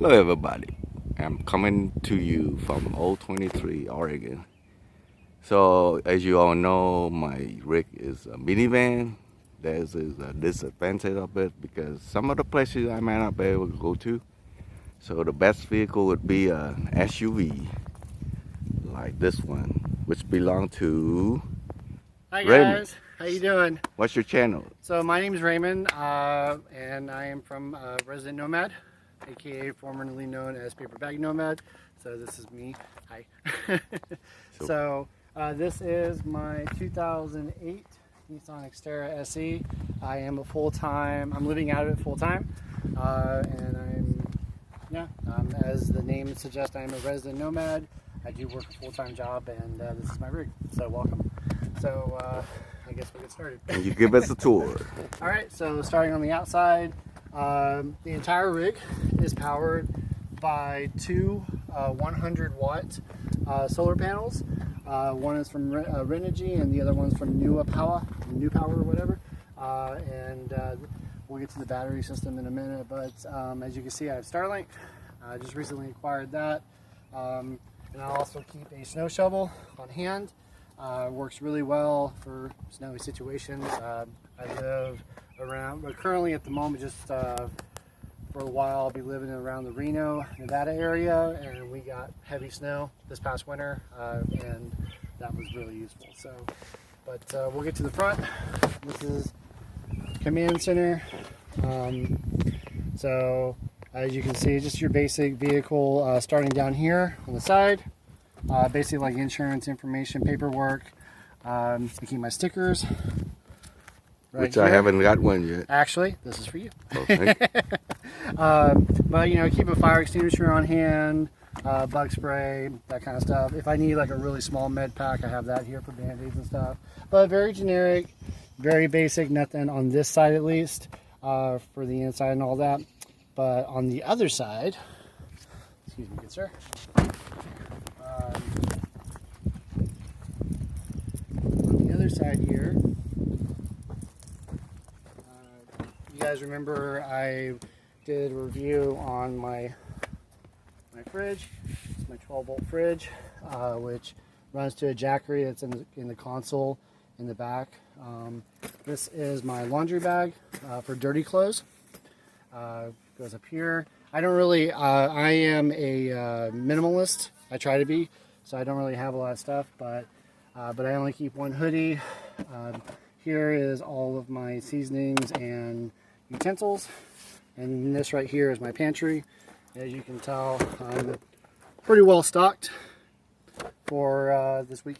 Hello everybody, I'm coming to you from Old 23, Oregon. So as you all know, my rig is a minivan. There's a disadvantage of it because some of the places I might not be able to go to. So the best vehicle would be an SUV like this one, which belongs to Hi guys, Raymond. how you doing? What's your channel? So my name is Raymond, and I am from Resident Nomad, aka formerly known as Paper Bag Nomad. So this is me. Hi. So this is my 2008 Nissan Xterra SE. I am I'm living out of it full time, and as the name suggests, I am a resident nomad. I do work a full-time job, and this is my rig. So welcome. So I guess we'll get started. Can you give us a tour? All right, so starting on the outside, the entire rig is powered by two 100-watt solar panels. One is from Renogy, and the other one's from New Power or whatever. We'll get to the battery system in a minute, but as you can see, I have Starlink. I just recently acquired that. And I also keep a snow shovel on hand. Works really well for snowy situations. I live around, but currently at the moment, just for a while, I'll be living around the Reno, Nevada area, and we got heavy snow this past winter, and that was really useful. So, but we'll get to the front. This is command center. So as you can see, just your basic vehicle starting down here on the side. Basically like insurance information, paperwork. I keep my stickers. Which I haven't got one yet. Actually, this is for you. Oh, thank you. But you know, keep a fire extinguisher on hand, bug spray, that kind of stuff. If I need like a really small med pack, I have that here for band-aids and stuff. But very generic, very basic, nothing on this side at least, for the inside and all that. But on the other side, excuse me, good sir. On the other side here, you guys remember I did a review on my fridge. It's my 12-volt fridge, which runs to a jackery that's in the console in the back. This is my laundry bag for dirty clothes. Goes up here. I don't really, I am a minimalist. I try to be, so I don't really have a lot of stuff, but I only keep one hoodie. Here is all of my seasonings and utensils, and this right here is my pantry. As you can tell, I'm pretty well stocked for this week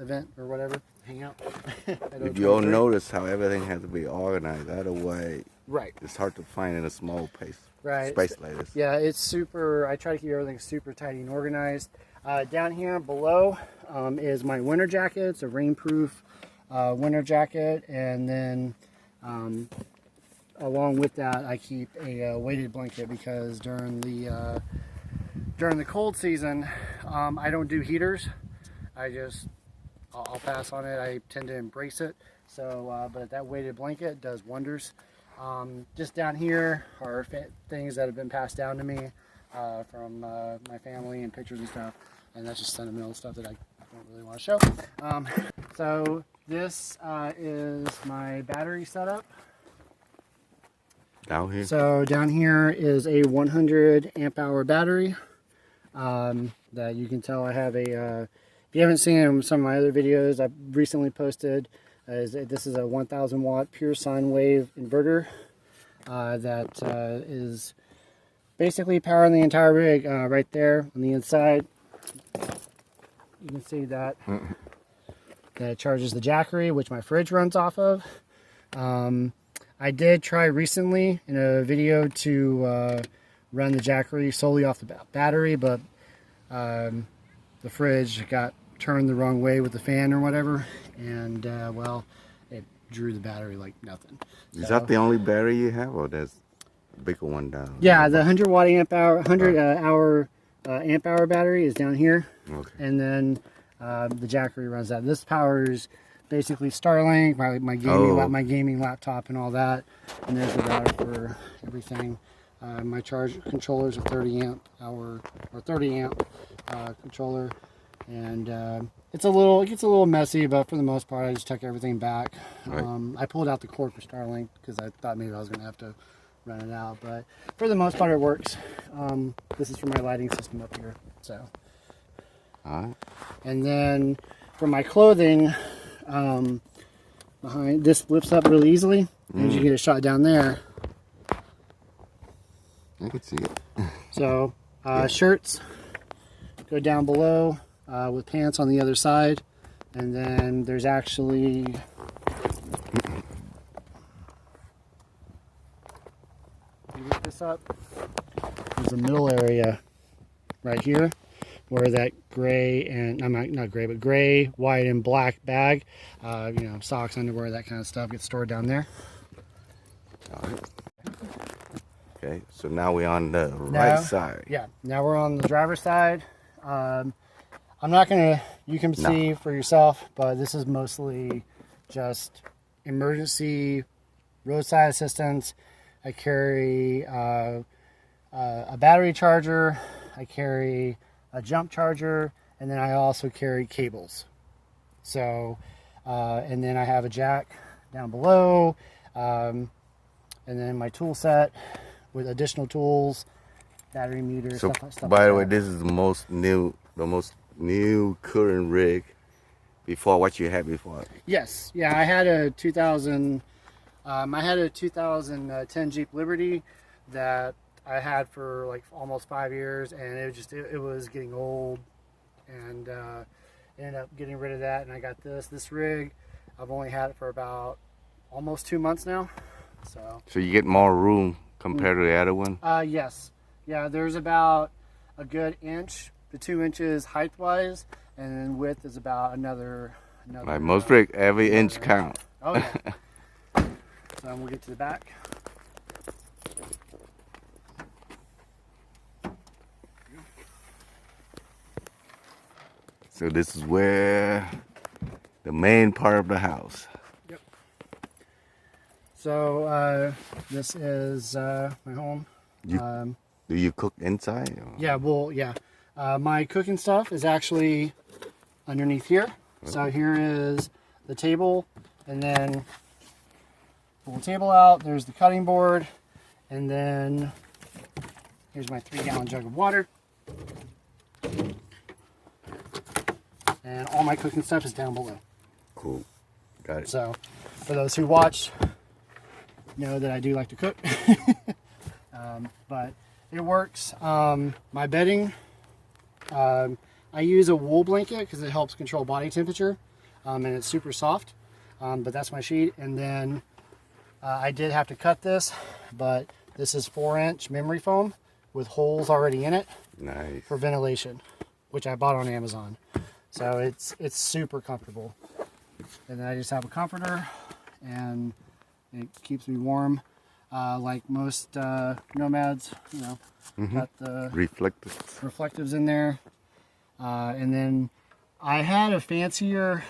event or whatever. Hang out. If you all notice how everything has to be organized, otherwise right, it's hard to find in a small space like this. Yeah, it's super, I try to keep everything super tidy and organized. Down here below is my winter jacket. It's a rainproof winter jacket, and then along with that I keep a weighted blanket because during the cold season I don't do heaters. I'll pass on it. I tend to embrace it. So, but that weighted blanket does wonders. Just down here are things that have been passed down to me from my family and pictures and stuff. And that's just sentimental stuff that I don't really want to show. So this is my battery setup. Down here? So down here is a 100 amp hour battery that you can tell I have a... if you haven't seen some of my other videos I've recently posted, this is a 1000 watt pure sine wave inverter that is basically powering the entire rig right there on the inside. You can see that that charges the jackery, which my fridge runs off of. I did try recently in a video to run the jackery solely off the battery, but the fridge got turned the wrong way with the fan or whatever, and well, it drew the battery like nothing. Is that the only battery you have, or there's a bigger one down? Yeah, the 100 watt amp hour, 100 hour amp hour battery is down here. Okay. And then the jackery runs that. This powers basically Starlink, my gaming laptop and all that. And there's the router for everything. My charge controller is a 30 amp hour or 30 amp controller, and it gets a little messy, but for the most part, I just took everything back. Right. I pulled out the cord for Starlink because I thought maybe I was going to have to run it out, but for the most part, it works. This is for my lighting system up here. So, All right. and then for my clothing, behind this flips up really easily, and you get a shot down there. I can see it. So shirts go down below with pants on the other side, and then there's actually you lift this up. There's a middle area right here where that gray and not gray, but gray, white, and black bag, socks, underwear, that kind of stuff gets stored down there. All right. Okay, so now we're on the right side. Yeah, now we're on the driver's side. I'm not gonna, you can see for yourself, but this is mostly just emergency roadside assistance. I carry a battery charger, I carry a jump charger, and then I also carry cables. So, and then I have a jack down below, and then my tool set with additional tools, battery meter, So, stuff by like the way, that. this is the most new current rig before what you had before. Yes, yeah, I had a 2010 Jeep Liberty that I had for like almost 5 years, and it was getting old, and ended up getting rid of that, and I got this rig. I've only had it for about almost 2 months now. So you get more room compared to the other one? Yes. Yeah, there's about a good inch to 2 inches height-wise, and then width is about another Like most rig, every inch count. Oh, yeah. So we'll get to the back. So this is where the main part of the house. Yep. So this is my home. Do you cook inside? Or? Yeah, well, yeah. My cooking stuff is actually underneath here. So here is the table, and then pull the table out. There's the cutting board, and then here's my 3-gallon jug of water. And all my cooking stuff is down below. Cool. Got it. So for those who watch, know that I do like to cook. But it works. My bedding, I use a wool blanket because it helps control body temperature, and it's super soft. But that's my sheet. And then I did have to cut this, but this is 4-inch memory foam with holes already in it. Nice. For ventilation, which I bought on Amazon. So it's super comfortable. And then I just have a comforter, and it keeps me warm. Like most Nomads, got the reflectives in there. And then I had a fancier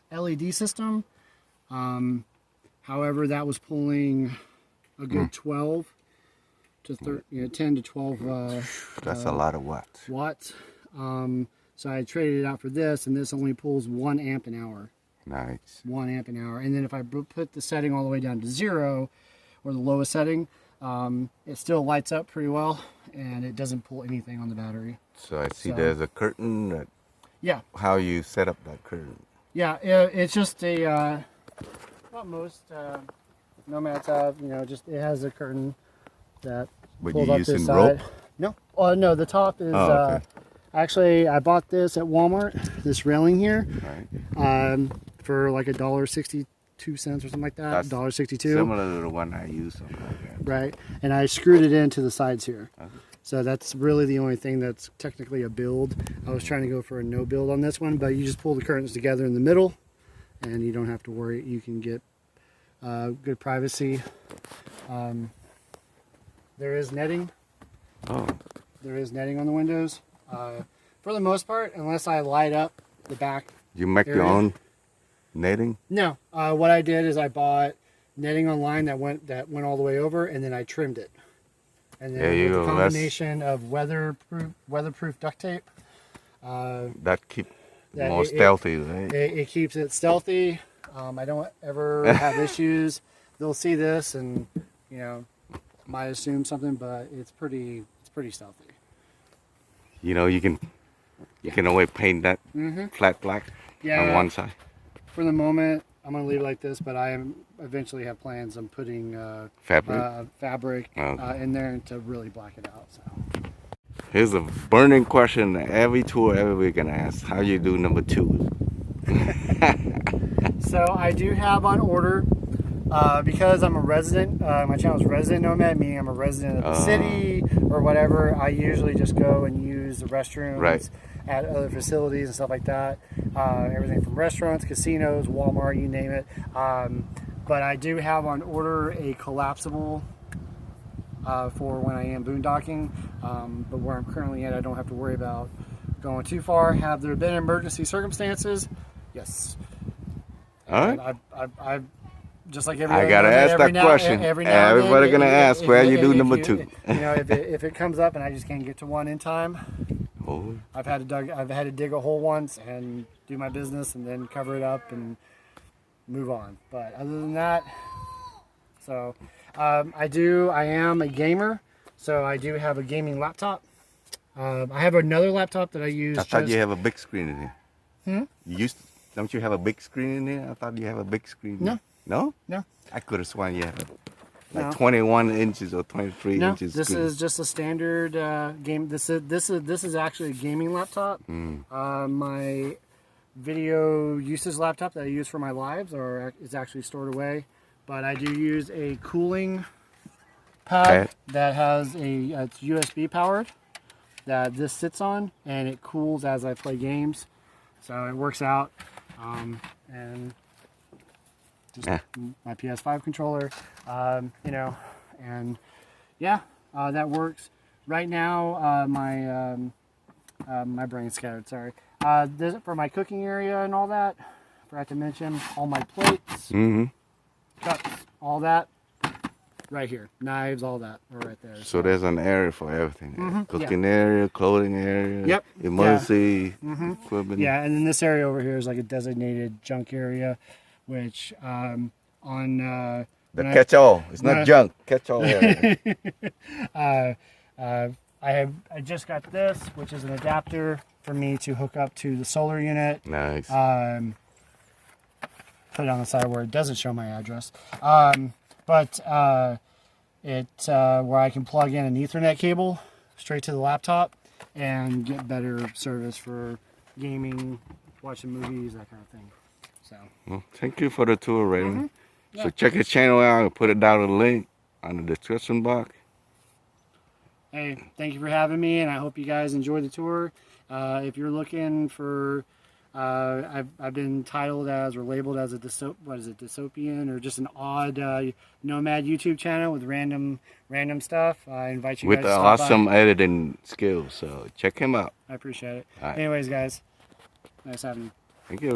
LED system. However, that was pulling a good 12 to 10 to 12 That's a lot of watts. So I traded it out for this, and this only pulls 1 amp an hour. Nice. 1 amp an hour. And then if I put the setting all the way down to 0, or the lowest setting, it still lights up pretty well, and it doesn't pull anything on the battery. So I see there's a curtain. That, yeah. How you set up that curtain? Yeah, it's just a, what most Nomads have, just it has a curtain that pulls up this side. Rope? No. Oh, no, the top is, okay. Actually, I bought this at Walmart, this railing here, Right. For like $1.62 or something like that. $1.62. Similar to the one I use. Right, and I screwed it into the sides here. So that's really the only thing that's technically a build. I was trying to go for a no build on this one, but you just pull the curtains together in the middle, and you don't have to worry. You can get good privacy. There is netting. Oh. There is netting on the windows. For the most part, unless I light up the back. You make area. your own netting? No. What I did is I bought netting online that went all the way over, and then I trimmed it. And There then you with go. the combination of weatherproof duct tape. That keep That more stealthy, right? It keeps it stealthy. I don't ever have issues. They'll see this and, you know, might assume something, but it's pretty stealthy. You know, you can always paint that flat black on one side. For the moment, I'm gonna leave it like this, but I eventually have plans on putting fabric in there to really black it out. So. Here's a burning question that every tour ever gonna ask: how you do number 2? So I do have on order because I'm a resident. My channel is resident nomad, meaning I'm a resident of the city or whatever. I usually just go and use the restrooms at other facilities and stuff like that. Everything from restaurants, casinos, Walmart, you name it. But I do have on order a collapsible for when I am boondocking. But where I'm currently at, I don't have to worry about going too far. Have there been emergency circumstances? Yes. All right. I've just like every I gotta ask that question. Everybody gonna ask where you do number 2. You know, if it comes up and I just can't get to one in time, oh. I've had to dig a hole once and do my business and then cover it up and move on. But other than that, so I am a gamer, so I do have a gaming laptop. I have another laptop that I use. I thought you have a big screen in here. Hmm? Don't you have a big screen in there? I thought you have a big screen. No. No? No. I could have sworn you had like No. 21 inches or 23 inches. This screen. is just a standard game. This is actually a gaming laptop. My video usage laptop that I use for my lives is actually stored away. But I do use a cooling pad that has it's USB powered that this sits on, and it cools as I play games. So it works out. And just my PS5 controller, you know, and yeah, that works. Right now, my brain's scattered, sorry. This, for my cooking area and all that, forgot to mention all my plates, cups, all that, right here. Knives, all that are right there. So there's an area for everything. Cooking area, clothing area, emergency equipment. Yeah, and then this area over here is like a designated junk area, which the catch-all. It's not junk. Catch-all area. I just got this, which is an adapter for me to hook up to the solar unit. Nice. Put it on the side where it doesn't show my address. But where I can plug in an Ethernet cable straight to the laptop and get better service for gaming, watching movies, that kind of thing. So. Well, thank you for the tour, Raymond. So check his channel out. I'll put it down in the link on the description box. Hey, thank you for having me, and I hope you guys enjoyed the tour. If you're looking for, I've been titled as or labeled as a dystopian or just an odd nomad YouTube channel with random stuff. I invite you guys to stop awesome by. editing skills. So check him out. I appreciate it. All right. Anyways, guys, nice having you. Thank you.